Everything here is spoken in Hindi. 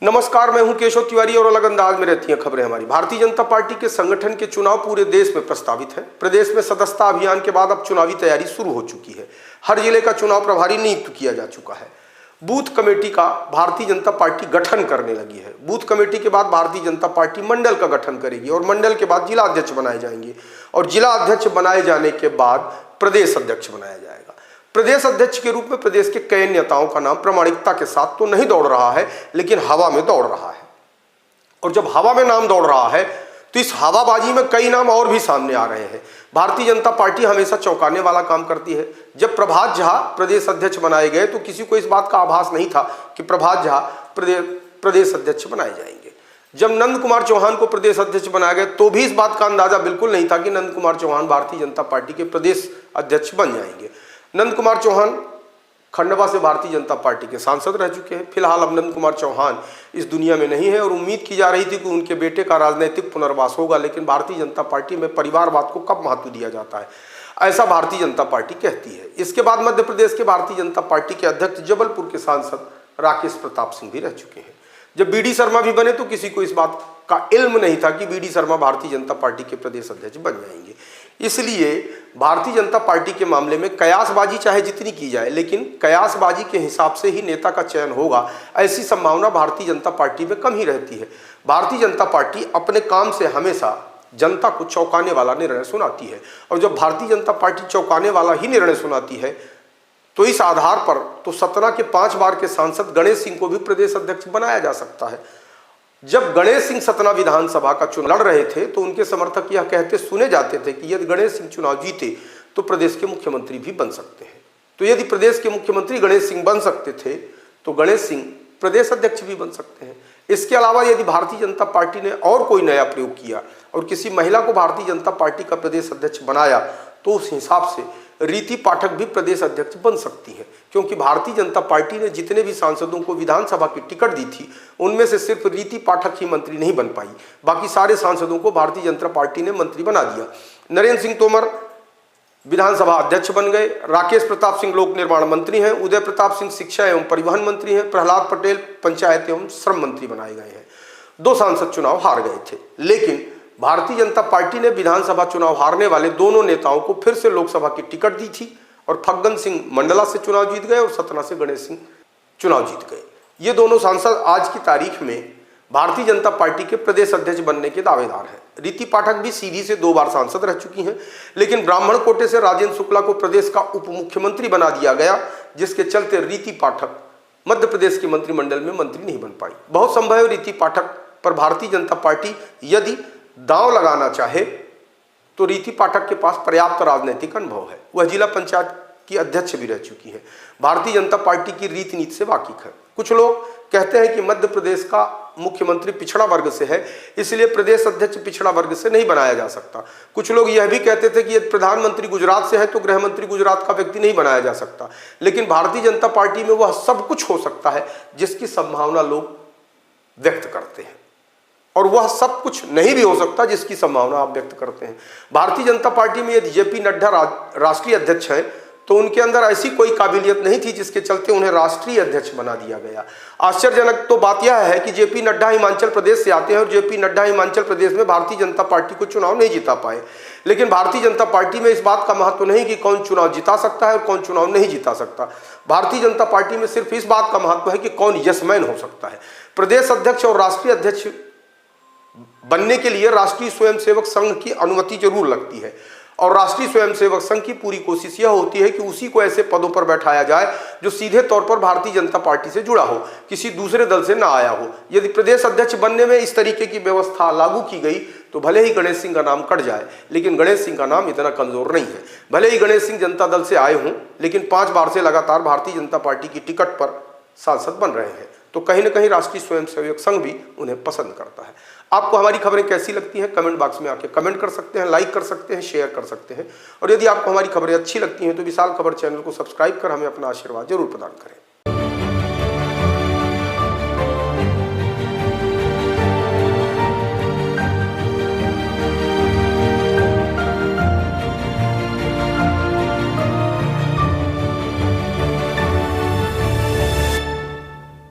नमस्कार, मैं हूं केशव तिवारी और अलग अंदाज में रहती हैं खबरें हमारी। भारतीय जनता पार्टी के संगठन के चुनाव पूरे देश में प्रस्तावित है। प्रदेश में सदस्यता अभियान के बाद अब चुनावी तैयारी शुरू हो चुकी है। हर जिले का चुनाव प्रभारी नियुक्त किया जा चुका है। बूथ कमेटी का भारतीय जनता पार्टी गठन करने लगी है। बूथ कमेटी के बाद भारतीय जनता पार्टी मंडल का गठन करेगी और मंडल के बाद जिला अध्यक्ष बनाए जाएंगे और जिला अध्यक्ष बनाए जाने के बाद प्रदेश अध्यक्ष बनाया जाएगा। प्रदेश अध्यक्ष के रूप में प्रदेश के कई नेताओं का नाम प्रामाणिकता के साथ तो नहीं दौड़ रहा है, लेकिन हवा में दौड़ रहा है। और जब हवा में नाम दौड़ रहा है तो इस हवाबाजी में कई नाम और भी सामने आ रहे हैं। भारतीय जनता पार्टी हमेशा चौंकाने वाला काम करती है। जब प्रभात झा प्रदेश अध्यक्ष बनाए गए तो किसी को इस बात का आभास नहीं था कि प्रभात झा प्रदेश अध्यक्ष बनाए जाएंगे। जब नंद कुमार चौहान को प्रदेश अध्यक्ष बनाया गया तो भी इस बात का अंदाजा बिल्कुल नहीं था कि नंद कुमार चौहान भारतीय जनता पार्टी के प्रदेश अध्यक्ष बन जाएंगे। नंद कुमार चौहान खंडवा से भारतीय जनता पार्टी के सांसद रह चुके हैं। फिलहाल अब नंद कुमार चौहान इस दुनिया में नहीं है और उम्मीद की जा रही थी कि उनके बेटे का राजनीतिक पुनर्वास होगा, लेकिन भारतीय जनता पार्टी में परिवारवाद को कब महत्व दिया जाता है, ऐसा भारतीय जनता पार्टी कहती है। इसके बाद मध्य प्रदेश के भारतीय जनता पार्टी के अध्यक्ष जबलपुर के सांसद राकेश प्रताप सिंह भी रह चुके हैं। जब बी डी शर्मा भी बने तो किसी को इस बात का इल्म नहीं था कि B D Sharma Bharatiya Janata party के प्रदेश अध्यक्ष बन जाएंगे। इसलिए भारतीय जनता पार्टी के मामले में कयासबाजी चाहे जितनी की जाए, लेकिन कयासबाजी के हिसाब से ही नेता का चयन होगा, ऐसी संभावना भारतीय जनता पार्टी में कम ही रहती है। भारतीय जनता पार्टी अपने काम से हमेशा जनता को चौंकाने वाला निर्णय सुनाती है और जब भारतीय जनता पार्टी चौंकाने वाला ही निर्णय सुनाती है तो इस आधार पर तो सतना के 5 बार के सांसद गणेश सिंह को भी प्रदेश अध्यक्ष बनाया जा सकता है। जब गणेश सिंह सतना विधानसभा का चुनाव लड़ रहे थे तो उनके समर्थक यह कहते सुने जाते थे कि यदि गणेश सिंह चुनाव जीते तो प्रदेश के मुख्यमंत्री भी बन सकते हैं। तो यदि प्रदेश के मुख्यमंत्री गणेश सिंह बन सकते थे तो गणेश सिंह प्रदेश अध्यक्ष भी बन सकते हैं। इसके अलावा यदि भारतीय जनता पार्टी ने और कोई नया प्रयोग किया और किसी महिला को भारतीय जनता पार्टी का प्रदेश अध्यक्ष बनाया तो उस हिसाब से रीति पाठक भी प्रदेश अध्यक्ष बन सकती है, क्योंकि भारतीय जनता पार्टी ने जितने भी सांसदों को विधानसभा की टिकट दी थी उनमें से सिर्फ रीति पाठक ही मंत्री नहीं बन पाई, बाकी सारे सांसदों को भारतीय जनता पार्टी ने मंत्री बना दिया। नरेंद्र सिंह तोमर विधानसभा अध्यक्ष बन गए, राकेश प्रताप सिंह लोक निर्माण मंत्री हैं, उदय प्रताप सिंह शिक्षा एवं परिवहन मंत्री हैं, प्रहलाद पटेल पंचायत एवं श्रम मंत्री बनाए गए हैं। 2 सांसद चुनाव हार गए थे, लेकिन भारतीय जनता पार्टी ने विधानसभा चुनाव हारने वाले दोनों नेताओं को फिर से लोकसभा की टिकट दी थी और फग्गन सिंह मंडला से चुनाव जीत गए और सतना से गणेश सिंह चुनाव जीत गए। ये दोनों सांसद आज की तारीख में भारतीय जनता पार्टी के प्रदेश अध्यक्ष बनने के दावेदार हैं। रीति पाठक भी सीधी से 2 बार सांसद रह चुकी हैं, लेकिन ब्राह्मण कोटे से राजेंद्र शुक्ला को प्रदेश का उप मुख्यमंत्री बना दिया गया, जिसके चलते रीति पाठक मध्य प्रदेश के मंत्रिमंडल में मंत्री नहीं बन पाई। बहुत संभव है रीति पाठक पर भारतीय जनता पार्टी यदि दांव लगाना चाहे तो रीति पाठक के पास पर्याप्त राजनीतिक अनुभव है। वह जिला पंचायत की अध्यक्ष भी रह चुकी है, भारतीय जनता पार्टी की रीति नीति से वाकिफ है। कुछ लोग कहते हैं कि मध्य प्रदेश का मुख्यमंत्री पिछड़ा वर्ग से है, इसलिए प्रदेश अध्यक्ष पिछड़ा वर्ग से नहीं बनाया जा सकता। कुछ लोग यह भी कहते थे कि यदि प्रधानमंत्री गुजरात से है तो गृह मंत्री गुजरात का व्यक्ति नहीं बनाया जा सकता। लेकिन भारतीय जनता पार्टी में वह सब कुछ हो सकता है जिसकी संभावना लोग व्यक्त करते हैं, और वह सब कुछ नहीं भी हो सकता जिसकी संभावना आप व्यक्त करते हैं। भारतीय जनता पार्टी में यदि जेपी नड्डा राष्ट्रीय अध्यक्ष हैं तो उनके अंदर ऐसी कोई काबिलियत नहीं थी जिसके चलते उन्हें राष्ट्रीय अध्यक्ष बना दिया गया। आश्चर्यजनक तो बात यह है कि जेपी नड्डा हिमाचल प्रदेश से आते हैं और जेपी नड्डा हिमाचल प्रदेश में भारतीय जनता पार्टी को चुनाव नहीं जिता पाए। लेकिन भारतीय जनता पार्टी में इस बात का महत्व नहीं कि कौन चुनाव जिता सकता है और कौन चुनाव नहीं जिता सकता। भारतीय जनता पार्टी में सिर्फ इस बात का महत्व है कि कौन यसमैन हो सकता है। प्रदेश अध्यक्ष और राष्ट्रीय अध्यक्ष बनने के लिए राष्ट्रीय स्वयंसेवक संघ की अनुमति जरूर लगती है और राष्ट्रीय स्वयंसेवक संघ की पूरी कोशिश यह होती है कि उसी को ऐसे पदों पर बैठाया जाए जो सीधे तौर पर भारतीय जनता पार्टी से जुड़ा हो, किसी दूसरे दल से ना आया हो। यदि प्रदेश अध्यक्ष बनने में इस तरीके की व्यवस्था लागू की गई तो भले ही गणेश सिंह का नाम कट जाए, लेकिन गणेश सिंह का नाम इतना कमजोर नहीं है। भले ही गणेश सिंह जनता दल से आए हों, लेकिन 5 बार से लगातार भारतीय जनता पार्टी की टिकट पर सांसद बन रहे हैं, तो कहीं ना कहीं राष्ट्रीय स्वयंसेवक संघ भी उन्हें पसंद करता है। आपको हमारी खबरें कैसी लगती हैं कमेंट बॉक्स में आके कमेंट कर सकते हैं, लाइक कर सकते हैं, शेयर कर सकते हैं। और यदि आपको हमारी खबरें अच्छी लगती हैं तो विशाल खबर चैनल को सब्सक्राइब कर हमें अपना आशीर्वाद जरूर प्रदान करें।